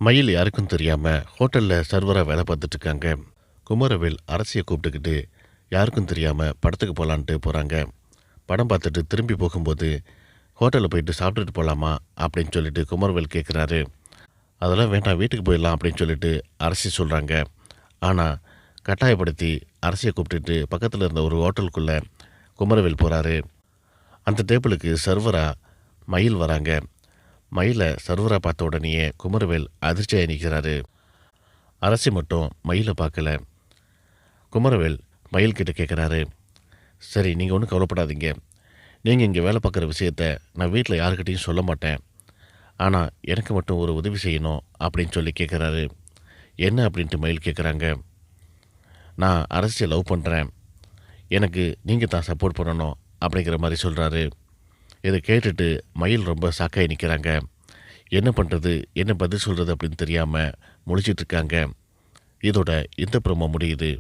மயில் யாருக்கும் தெரியாமல் ஹோட்டலில் சர்வராக வேலை பார்த்துட்டு இருக்காங்க. குமரவேல் அரசியை கூப்பிட்டுக்கிட்டு யாருக்கும் தெரியாமல் படத்துக்கு போகலான்ட்டு போகிறாங்க. படம் பார்த்துட்டு திரும்பி போகும்போது ஹோட்டலில் போயிட்டு சாப்பிட்டுட்டு போகலாமா அப்படின்னு சொல்லிட்டு குமரவேல் கேட்குறாரு. அதெல்லாம் வேண்டாம், வீட்டுக்கு போயிடலாம் அப்படின்னு சொல்லிட்டு அரசி சொல்கிறாங்க. ஆனால் கட்டாயப்படுத்தி அரசியை கூப்பிட்டுட்டு பக்கத்தில் இருந்த ஒரு ஹோட்டலுக்குள்ளே குமரவேல் போகிறாரு. அந்த டேபிளுக்கு சர்வராக மயில் வராங்க. மயிலை சர்வராக பார்த்த உடனேயே குமரவேல் அதிர்ச்சியாக நிற்கிறாரு. அரசி மட்டும் மயிலை பார்க்கல. குமரவேல் மயில்கிட்ட கேட்குறாரு, சரி நீங்கள் ஒன்றும் கவலைப்படாதீங்க, நீங்கள் இங்கே வேலை பார்க்குற விஷயத்த நான் வீட்டில் யாருக்கிட்டையும் சொல்ல மாட்டேன். ஆனால் எனக்கு மட்டும் ஒரு உதவி செய்யணும் அப்படின்னு சொல்லி கேட்குறாரு. என்ன அப்படின்ட்டு மயில் கேட்குறாங்க. நான் அரசியை லவ் பண்ணுறேன், எனக்கு நீங்கள் தான் சப்போர்ட் பண்ணணும் அப்படிங்கிற மாதிரி சொல்கிறாரு. இதை கேட்டுட்டு மயில் ரொம்ப ஷாக்காகி நிற்கிறாங்க. என்ன பண்ணுறது, என்ன பதில் சொல்கிறது அப்படின்னு தெரியாமல் முழிச்சிட்ருக்காங்க. இதோட இந்த ப்ரோமோ முடியுது.